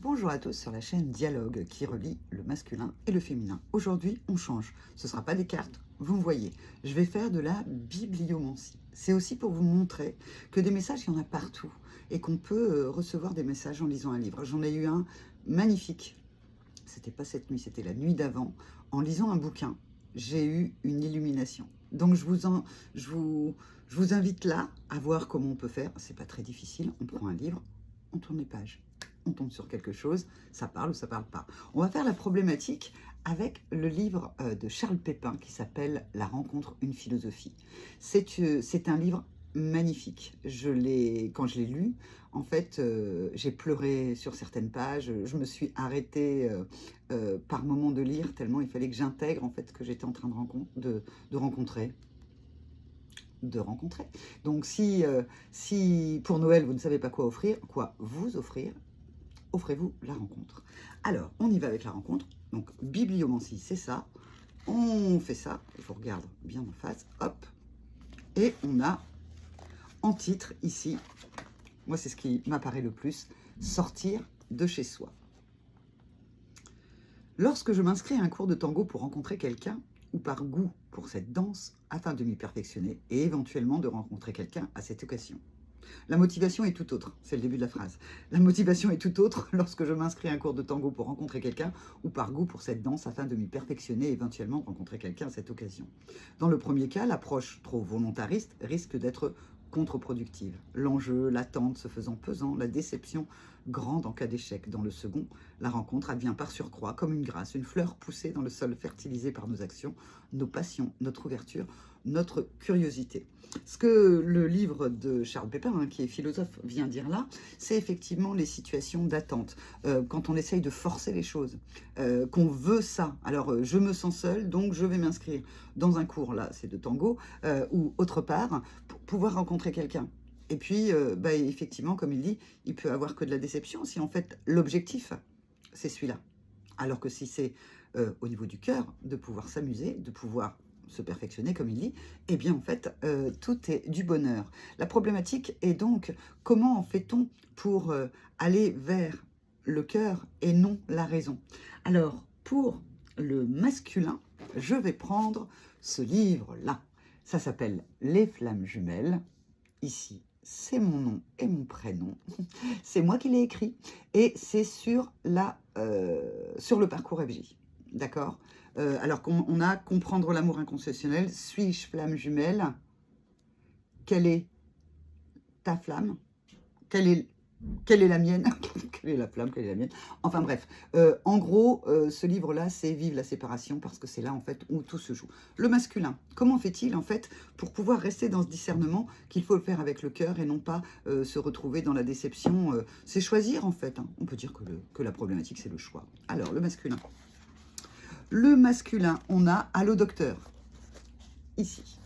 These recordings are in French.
Bonjour à tous sur la chaîne Dialogue qui relie le masculin et le féminin. Aujourd'hui, on change. Ce ne sera pas des cartes, vous me voyez. Je vais faire de la bibliomancie. C'est aussi pour vous montrer que des messages, il y en a partout et qu'on peut recevoir des messages en lisant un livre. J'en ai eu un magnifique. C'était pas cette nuit, c'était la nuit d'avant. En lisant un bouquin, j'ai eu une illumination. Donc je vous invite là à voir comment on peut faire. C'est pas très difficile. On prend un livre, on tourne les pages. On tombe sur quelque chose, ça parle ou ça parle pas. On va faire la problématique avec le livre de Charles Pépin qui s'appelle « La rencontre, une philosophie ». C'est un livre magnifique. Quand je l'ai lu, en fait, j'ai pleuré sur certaines pages. Je me suis arrêtée par moment de lire tellement il fallait que j'intègre en fait ce que j'étais en train de rencontrer. Donc si pour Noël, vous ne savez pas quoi offrir, quoi vous offrir, offrez-vous la rencontre. Alors, on y va avec la rencontre. Donc, bibliomancie, c'est ça. On fait ça. Je vous regarde bien en face. Hop. Et on a en titre ici, moi c'est ce qui m'apparaît le plus, sortir de chez soi. Lorsque je m'inscris à un cours de tango pour rencontrer quelqu'un, ou par goût pour cette danse, afin de m'y perfectionner et éventuellement de rencontrer quelqu'un à cette occasion. La motivation est tout autre, c'est le début de la phrase. La motivation est tout autre lorsque je m'inscris à un cours de tango pour rencontrer quelqu'un ou par goût pour cette danse afin de m'y perfectionner et éventuellement rencontrer quelqu'un à cette occasion. Dans le premier cas, l'approche trop volontariste risque d'être contre-productive. L'enjeu, l'attente se faisant pesant, la déception grande en cas d'échec. Dans le second, la rencontre advient par surcroît comme une grâce, une fleur poussée dans le sol fertilisé par nos actions, nos passions, notre ouverture, notre curiosité. Ce que le livre de Charles Pépin, qui est philosophe, vient dire là, c'est effectivement les situations d'attente. Quand on essaye de forcer les choses, qu'on veut ça. Alors, je me sens seule, donc je vais m'inscrire dans un cours, là, c'est de tango, ou autre part, pour pouvoir rencontrer quelqu'un. Et puis, effectivement, comme il dit, il peut avoir que de la déception si en fait l'objectif, c'est celui-là. Alors que si c'est au niveau du cœur, de pouvoir s'amuser, de pouvoir se perfectionner, comme il dit, eh bien en fait, tout est du bonheur. La problématique est donc, comment fait-on pour aller vers le cœur et non la raison? Alors, pour le masculin, je vais prendre ce livre-là. Ça s'appelle « Les flammes jumelles ». Ici, c'est mon nom et mon prénom. C'est moi qui l'ai écrit. Et c'est sur le parcours FJ. D'accord? Alors qu'on a comprendre l'amour inconditionnel. Suis-je flamme jumelle? Quelle est ta flamme? Quelle est la mienne? Quelle est la flamme? Quelle est la mienne? Enfin bref, en gros, ce livre-là, c'est Vive la séparation, parce que c'est là, en fait, où tout se joue. Le masculin, comment fait-il, en fait, pour pouvoir rester dans ce discernement qu'il faut le faire avec le cœur et non pas se retrouver dans la déception? C'est choisir, en fait. Hein. On peut dire que la problématique, c'est le choix. Alors, le masculin. Le masculin, on a « Allô, docteur » ici.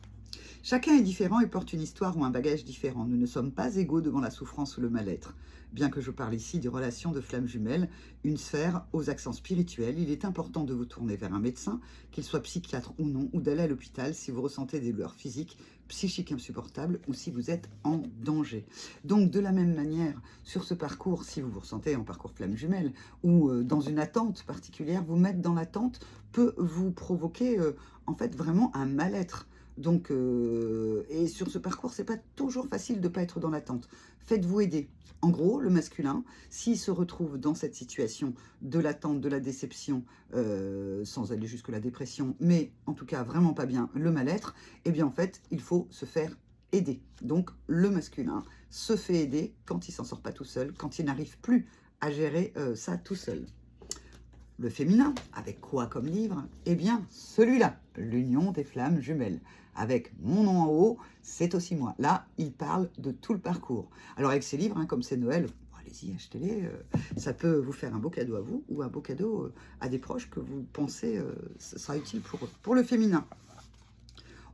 Chacun est différent et porte une histoire ou un bagage différent. Nous ne sommes pas égaux devant la souffrance ou le mal-être. Bien que je parle ici des relations de flammes jumelles, une sphère aux accents spirituels, il est important de vous tourner vers un médecin, qu'il soit psychiatre ou non, ou d'aller à l'hôpital si vous ressentez des douleurs physiques, psychiques insupportables ou si vous êtes en danger. Donc de la même manière, sur ce parcours, si vous vous ressentez en parcours flamme jumelle ou dans une attente particulière, vous mettre dans l'attente peut vous provoquer en fait vraiment un mal-être. Donc, et sur ce parcours, c'est pas toujours facile de ne pas être dans l'attente. Faites-vous aider. En gros, le masculin, s'il se retrouve dans cette situation de l'attente, de la déception, sans aller jusque la dépression, mais en tout cas vraiment pas bien, le mal-être, eh bien en fait, il faut se faire aider. Donc, le masculin se fait aider quand il s'en sort pas tout seul, quand il n'arrive plus à gérer ça tout seul. Le féminin, avec quoi comme livre? Eh bien, celui-là, L'Union des flammes jumelles. Avec mon nom en haut, c'est aussi moi. Là, il parle de tout le parcours. Alors avec ces livres, hein, comme c'est Noël, allez-y, achetez-les. Ça peut vous faire un beau cadeau à vous ou un beau cadeau à des proches que vous pensez ce sera utile pour eux. Pour le féminin,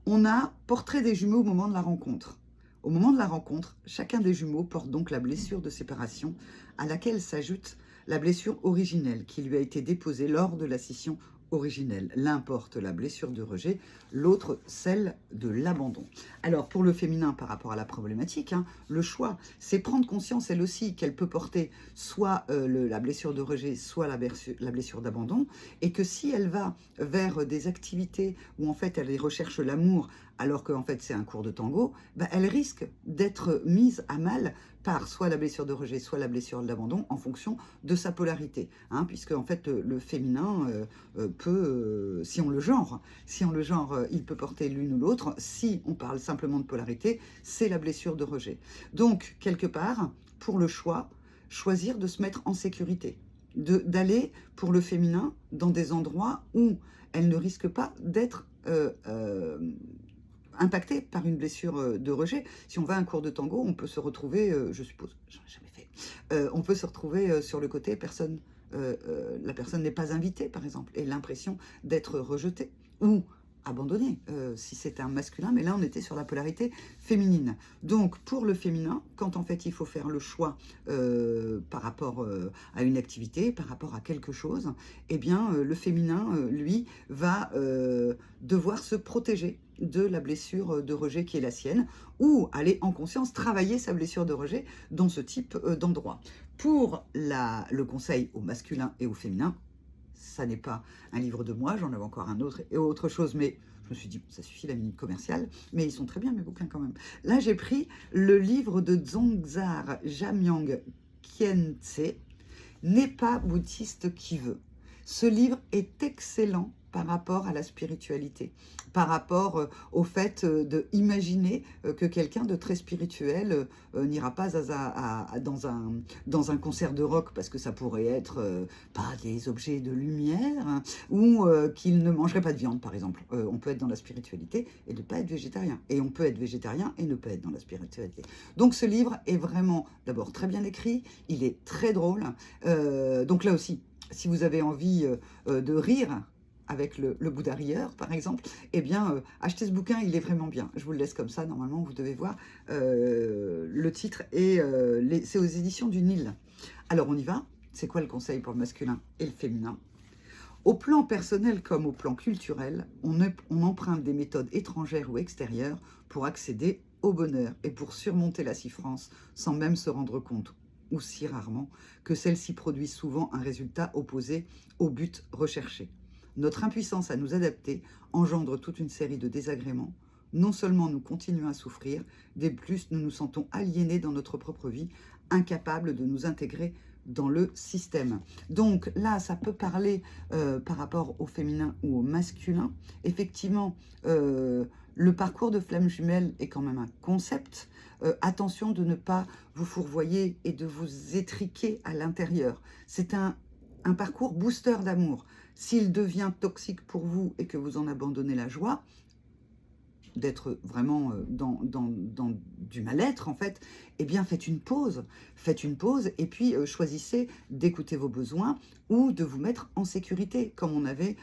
on a portrait des jumeaux au moment de la rencontre. Au moment de la rencontre, chacun des jumeaux porte donc la blessure de séparation à laquelle s'ajoute la blessure originelle qui lui a été déposée lors de la scission originelle. L'un porte la blessure de rejet, l'autre celle de l'abandon. Alors pour le féminin par rapport à la problématique, hein, le choix, c'est prendre conscience elle aussi qu'elle peut porter soit la blessure de rejet, soit la blessure d'abandon, et que si elle va vers des activités où en fait elle recherche l'amour, alors qu'en fait c'est un cours de tango, bah, elle risque d'être mise à mal par soit la blessure de rejet, soit la blessure d'abandon, en fonction de sa polarité. Hein, puisque en fait le féminin peut, si on le genre, il peut porter l'une ou l'autre. Si on parle simplement de polarité, c'est la blessure de rejet. Donc, quelque part, pour le choix, choisir de se mettre en sécurité, d'aller pour le féminin dans des endroits où elle ne risque pas d'être impacté par une blessure de rejet. Si on va à un cours de tango, on peut se retrouver, je suppose, j'en ai jamais fait, on peut se retrouver sur le côté la personne n'est pas invitée, par exemple, et l'impression d'être rejetée ou abandonnée, si c'est un masculin, mais là on était sur la polarité féminine. Donc pour le féminin, quand en fait il faut faire le choix par rapport à une activité, par rapport à quelque chose, eh bien le féminin, lui, va devoir se protéger de la blessure de rejet qui est la sienne, ou aller en conscience travailler sa blessure de rejet dans ce type d'endroit. Pour le conseil au masculin et au féminin, ça n'est pas un livre de moi, j'en avais encore un autre et autre chose, mais je me suis dit, ça suffit la minute commerciale, mais ils sont très bien mes bouquins quand même. Là, j'ai pris le livre de Dzongzar Jamyang Khyentse, N'est pas bouddhiste qui veut. Ce livre est excellent par rapport à la spiritualité, par rapport au fait d'imaginer que quelqu'un de très spirituel n'ira pas dans un concert de rock parce que ça pourrait être pas des objets de lumière, hein, ou qu'il ne mangerait pas de viande, par exemple. On peut être dans la spiritualité et ne pas être végétarien. Et on peut être végétarien et ne pas être dans la spiritualité. Donc ce livre est vraiment, d'abord, très bien écrit, il est très drôle. Donc là aussi, si vous avez envie de rire avec le Bouddha rieur, par exemple, eh bien, achetez ce bouquin, il est vraiment bien. Je vous le laisse comme ça, normalement, vous devez voir le titre, et c'est aux éditions du Nil. Alors, on y va. C'est quoi le conseil pour le masculin et le féminin? Au plan personnel comme au plan culturel, on emprunte des méthodes étrangères ou extérieures pour accéder au bonheur et pour surmonter la souffrance sans même se rendre compte, ou si rarement, que celle-ci produit souvent un résultat opposé au but recherché. Notre impuissance à nous adapter engendre toute une série de désagréments. Non seulement nous continuons à souffrir, de plus nous nous sentons aliénés dans notre propre vie, incapables de nous intégrer dans le système. Donc là, ça peut parler par rapport au féminin ou au masculin. Effectivement, le parcours de flamme jumelle est quand même un concept. Attention de ne pas vous fourvoyer et de vous étriquer à l'intérieur. C'est un parcours booster d'amour. S'il devient toxique pour vous et que vous en abandonnez la joie, d'être vraiment dans du mal-être, en fait, eh bien, faites une pause. Faites une pause et puis choisissez d'écouter vos besoins ou de vous mettre en sécurité, comme on avait,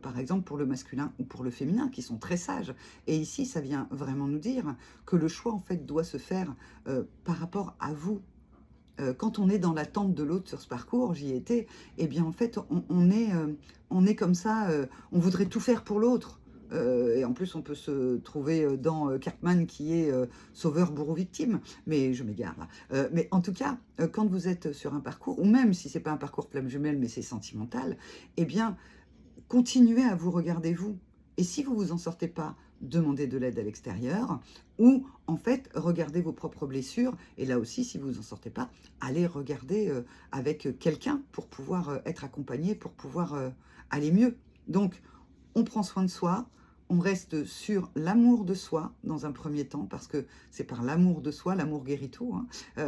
par exemple, pour le masculin ou pour le féminin, qui sont très sages. Et ici, ça vient vraiment nous dire que le choix, en fait, doit se faire par rapport à vous. Quand on est dans l'attente de l'autre sur ce parcours, j'y étais, eh bien en fait on est comme ça, on voudrait tout faire pour l'autre. Et en plus on peut se trouver dans Cartman qui est sauveur bourreau victime, mais je m'égare là. Mais en tout cas, quand vous êtes sur un parcours, ou même si c'est pas un parcours flamme jumelle mais c'est sentimental, eh bien continuez à vous regarder vous. Et si vous vous en sortez pas, demandez de l'aide à l'extérieur, ou en fait, regardez vos propres blessures, et là aussi, si vous vous en sortez pas, allez regarder avec quelqu'un pour pouvoir être accompagné, pour pouvoir aller mieux. Donc, on prend soin de soi, on reste sur l'amour de soi dans un premier temps, parce que c'est par l'amour de soi, l'amour guérit tout, hein,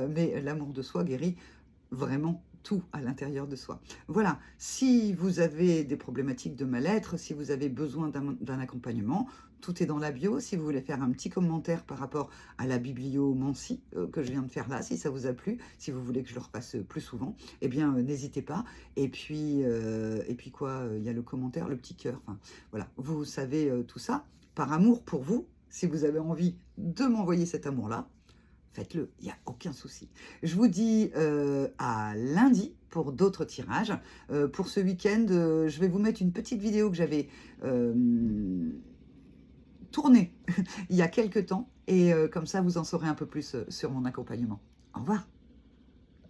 mais l'amour de soi guérit vraiment tout à l'intérieur de soi. Voilà, si vous avez des problématiques de mal-être, si vous avez besoin d'un accompagnement, tout est dans la bio. Si vous voulez faire un petit commentaire par rapport à la bibliomancie que je viens de faire là, si ça vous a plu, si vous voulez que je le repasse plus souvent, eh bien n'hésitez pas. Et puis quoi, il y a le commentaire, le petit cœur, enfin voilà, vous savez tout ça, par amour pour vous, si vous avez envie de m'envoyer cet amour-là, faites-le, il n'y a aucun souci. Je vous dis à lundi pour d'autres tirages. Pour ce week-end, je vais vous mettre une petite vidéo que j'avais tournée il y a quelques temps, et comme ça vous en saurez un peu plus sur mon accompagnement. Au revoir.